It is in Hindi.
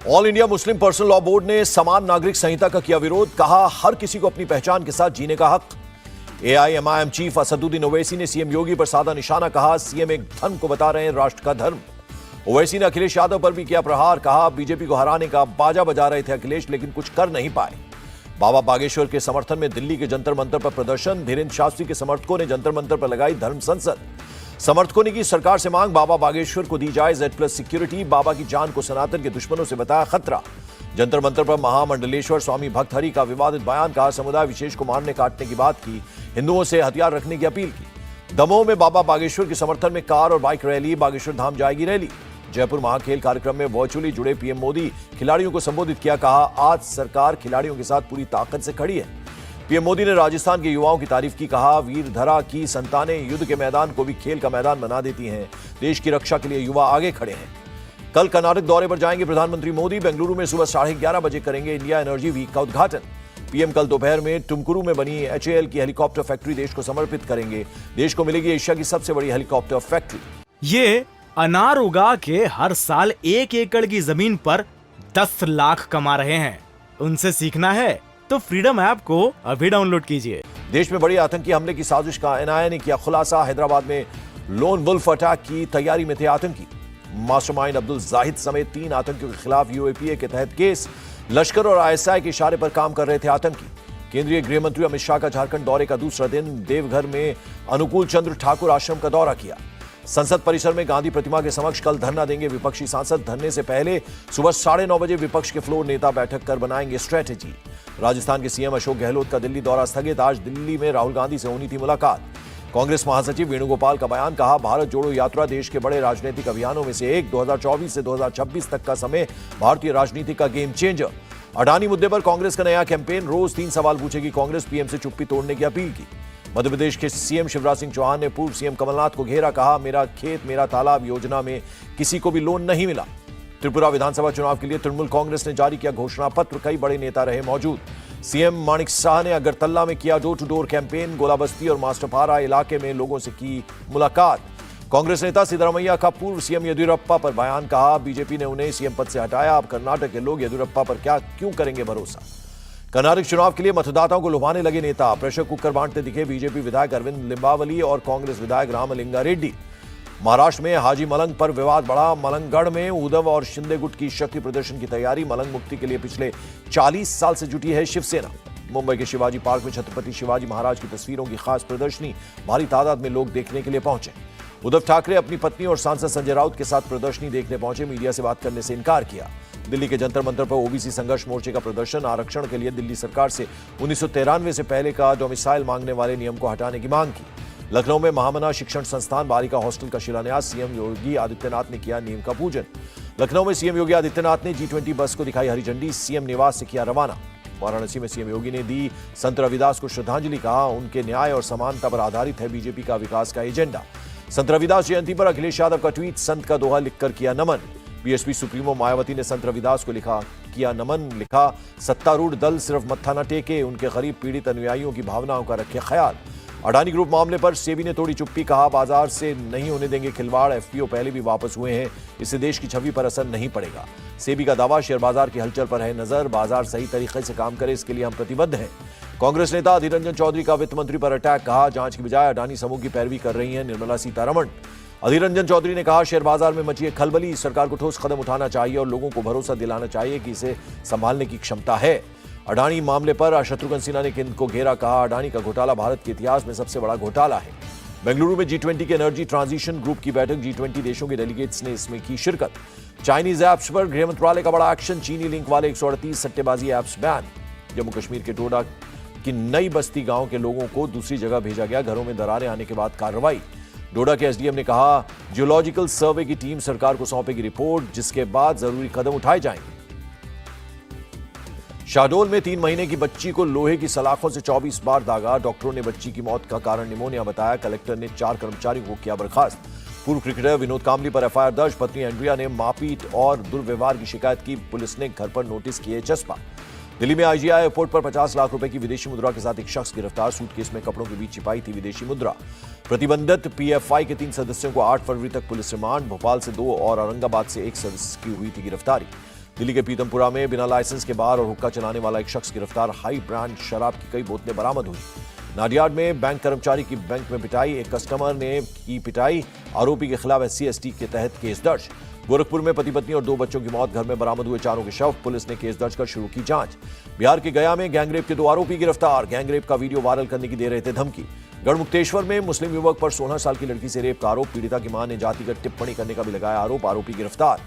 All India Muslim personal law board ने समान नागरिक संहिता का किया विरोध। कहा हर किसी को अपनी पहचान के साथ जीने का हक। एआईएमआईएम चीफ असदुद्दीन ओवैसी ने सीएम योगी पर साधा निशाना। कहा सीएम एक धर्म को बता रहे हैं राष्ट्र का धर्म। ओवैसी ने अखिलेश यादव पर भी किया प्रहार। कहा बीजेपी को हराने का बाजा बजा रहे थे अखिलेश, लेकिन कुछ कर नहीं पाए। बाबा बागेश्वर के समर्थन में दिल्ली के जंतर मंतर पर प्रदर्शन। धीरेन्द्र शास्त्री के समर्थकों ने जंतर मंतर पर लगाई धर्म संसद। समर्थकों ने की सरकार से मांग, बाबा बागेश्वर को दी जाए Z+ सिक्योरिटी। बाबा की जान को सनातन के दुश्मनों से बताया खतरा। जंतर मंतर पर महामंडलेश्वर स्वामी भक्तहरि का विवादित बयान। कहा समुदाय विशेष को मारने काटने की बात की, हिंदुओं से हथियार रखने की अपील की। दमोह में बाबा बागेश्वर के समर्थन में कार और बाइक रैली। बागेश्वर धाम जाएगी रैली। जयपुर महाखेल कार्यक्रम में वर्चुअली जुड़े पीएम मोदी खिलाड़ियों को संबोधित किया। कहा आज सरकार खिलाड़ियों के साथ पूरी ताकत से खड़ी है। पीएम मोदी ने राजस्थान के युवाओं की तारीफ की। कहा वीर धरा की संतानें युद्ध के मैदान को भी खेल का मैदान बना देती हैं। देश की रक्षा के लिए युवा आगे खड़े हैं। कल कर्नाटक दौरे पर जाएंगे प्रधानमंत्री मोदी। बेंगलुरु में सुबह 11:30 बजे करेंगे इंडिया एनर्जी वीक का उद्घाटन। पीएम कल दोपहर में टुमकुरू में बनी HAL की हेलीकॉप्टर फैक्ट्री देश को समर्पित करेंगे। देश को मिलेगी एशिया की सबसे बड़ी हेलीकॉप्टर फैक्ट्री। ये अनार उगा के हर साल 1 एकड़ की जमीन पर 10 लाख कमा रहे हैं। उनसे सीखना है तो फ्रीडम ऐप को अभी डाउनलोड कीजिए। देश में बड़ी आतंकी हमले की साजिश का NIA ने किया खुलासा। हैदराबाद में लोन वुल्फ अटैक की तैयारी में थे आतंकी। मास्टरमाइंड अब्दुल जाहिद समेत 3 आतंकियों के खिलाफ UAPA के तहत केस। लश्कर और ISI के इशारे पर काम कर रहे थे आतंकी। केंद्रीय गृह मंत्री अमित शाह का झारखंड दौरे का दूसरा दिन। देवघर में अनुकूल चंद्र ठाकुर आश्रम का दौरा किया। संसद परिसर में गांधी प्रतिमा के समक्ष कल धरना देंगे विपक्षी सांसद। धरने से पहले सुबह 9:30 बजे विपक्ष के फ्लोर नेता बैठक कर बनाएंगे स्ट्रेटेजी। राजस्थान के सीएम अशोक गहलोत का दिल्ली दौरा स्थगित। आज दिल्ली में राहुल गांधी से होनी थी मुलाकात। कांग्रेस महासचिव वेणुगोपाल का बयान। कहा भारत जोड़ो यात्रा देश के बड़े राजनीतिक अभियानों में से एक। 2024 से 2026 तक का समय भारतीय राजनीति का गेम चेंजर। अडानी मुद्दे पर कांग्रेस का नया कैंपेन। रोज 3 सवाल पूछेगी कांग्रेस। पीएम से चुप्पी तोड़ने की अपील की। मध्य प्रदेश के सीएम शिवराज सिंह चौहान ने पूर्व सीएम कमलनाथ को घेरा। कहा मेरा खेत मेरा तालाब योजना में किसी को भी लोन नहीं मिला। त्रिपुरा विधानसभा चुनाव के लिए तृणमूल कांग्रेस ने जारी किया घोषणा पत्र। कई बड़े नेता रहे मौजूद। सीएम माणिक शाह ने अगरतला में किया डोर टू डोर कैंपेन। गोलाबस्ती और मास्टरपारा इलाके में लोगों से की मुलाकात। कांग्रेस नेता सिद्धरामैया का पूर्व सीएम येदियुरप्पा पर बयान। कहा बीजेपी ने उन्हें सीएम पद से हटाया, अब कर्नाटक के लोग येदियुरप्पा पर क्यों करेंगे भरोसा। कर्नाटक चुनाव के लिए मतदाताओं को लुभाने लगे नेता। प्रेशर कुकर बांटते दिखे बीजेपी विधायक अरविंद लिंबावली और कांग्रेस विधायक रामलिंगा रेड्डी। महाराष्ट्र में हाजी मलंग पर विवाद बढ़ा। मलंगगढ़ में उद्धव और शिंदे गुट की शक्ति प्रदर्शन की तैयारी। मलंग मुक्ति के लिए पिछले 40 साल से जुटी है शिवसेना। मुंबई के शिवाजी पार्क में छत्रपति शिवाजी महाराज की तस्वीरों की खास प्रदर्शनी। भारी तादाद में लोग देखने के लिए पहुंचे। उद्धव ठाकरे अपनी पत्नी और सांसद संजय राउत के साथ प्रदर्शनी देखने पहुंचे। मीडिया से बात करने से इनकार किया। दिल्ली के जंतर मंतर पर ओबीसी संघर्ष मोर्चे का प्रदर्शन। आरक्षण के लिए दिल्ली सरकार से 1993 से पहले का डोमिसाइल मांगने वाले नियम को हटाने की मांग की। लखनऊ में महामना शिक्षण संस्थान बालिका हॉस्टल का शिलान्यास। सीएम योगी आदित्यनाथ ने किया नीम का पूजन। लखनऊ में सीएम योगी आदित्यनाथ ने G20 बस को दिखाई हरी झंडी। सीएम निवास से किया रवाना। वाराणसी में सीएम योगी ने दी संत रविदास को श्रद्धांजलि। कहा उनके न्याय और समानता पर आधारित है बीजेपी का विकास का एजेंडा। संत रविदास जयंती पर अखिलेश यादव का ट्वीट। संत का दोहा लिखकर किया नमन। बीएसपी सुप्रीमो मायावती ने संत रविदास को किया नमन। लिखा सत्तारूढ़ दल सिर्फ मत्था न टेके, उनके गरीब पीड़ित अनुयायियों की भावनाओं का रखे ख्याल। अडानी ग्रुप मामले पर सेबी ने तोड़ी चुप्पी। कहा बाजार से नहीं होने देंगे खिलवाड़। FPO पहले भी वापस हुए हैं, इससे देश की छवि पर असर नहीं पड़ेगा। सेबी का दावा शेयर बाजार की हलचल पर है नजर। बाजार सही तरीके से काम करे इसके लिए हम प्रतिबद्ध हैं। कांग्रेस नेता अधीर रंजन चौधरी का वित्त मंत्री पर अटैक। कहा जांच की बजाय अडानी समूह की पैरवी कर रही है निर्मला सीतारमण। अधीर रंजन चौधरी ने कहा शेयर बाजार में मची है खलबली। सरकार को ठोस कदम उठाना चाहिए और लोगों को भरोसा दिलाना चाहिए कि इसे संभालने की क्षमता है। अडानी मामले पर शत्रुघ्न सिन्हा ने किनको घेरा। कहा अडानी का घोटाला भारत के इतिहास में सबसे बड़ा घोटाला है। बेंगलुरु में G20 के एनर्जी ट्रांजिशन ग्रुप की बैठक। G20 देशों के डेलीगेट्स ने इसमें की शिरकत। चाइनीज ऐप्स पर गृह मंत्रालय का बड़ा एक्शन। चीनी लिंक वाले 138 सट्टेबाजी ऐप्स बैन। जम्मू कश्मीर के डोडा की नई बस्ती गांव के लोगों को दूसरी जगह भेजा गया। घरों में दरारें आने के बाद कार्रवाई। डोडा के SDM ने कहा जियोलॉजिकल सर्वे की टीम सरकार को सौंपेगी रिपोर्ट, जिसके बाद जरूरी कदम उठाए जाएंगे। शाहडोल में 3 महीने की बच्ची को लोहे की सलाखों से 24 बार दागा। डॉक्टरों ने बच्ची की मौत का कारण निमोनिया बताया। कलेक्टर ने 4 कर्मचारियों को किया बर्खास्त। पूर्व क्रिकेटर विनोद कांबली पर FIR दर्ज। पत्नी एंड्रिया ने मारपीट और दुर्व्यवहार की शिकायत की। पुलिस ने घर पर नोटिस किए चस्पा। दिल्ली में IGI एयरपोर्ट पर 50 लाख रुपए की विदेशी मुद्रा के साथ एक शख्स गिरफ्तार। सूटकेस में कपड़ों के बीच छिपाई थी विदेशी मुद्रा। प्रतिबंधित PFI के 3 सदस्यों को 8 फरवरी तक पुलिस रिमांड। भोपाल से 2 और औरंगाबाद से 1 सदस्य की हुई थी गिरफ्तारी। दिल्ली के पीतमपुरा में बिना लाइसेंस के बार और हुक्का चलाने वाला एक शख्स गिरफ्तार। हाई ब्रांड शराब की कई बोतलें बरामद हुई। नाडियाड में बैंक कर्मचारी की बैंक में पिटाई, एक कस्टमर ने की पिटाई, आरोपी के खिलाफ SC/ST के तहत केस दर्ज। गोरखपुर में पति पत्नी और 2 बच्चों की मौत, घर में बरामद हुए चारों के शव, पुलिस ने केस दर्ज कर शुरू की जांच। बिहार के गया में गैंगरेप के 2 आरोपी गिरफ्तार, गैंगरेप का वीडियो वायरल करने की दे रहे थे धमकी। गढ़मुक्तेश्वर में मुस्लिम युवक पर 16 साल की लड़की से रेप का आरोप, पीड़िता की मां ने जातिगत टिप्पणी करने का भी लगाया आरोप, आरोपी गिरफ्तार।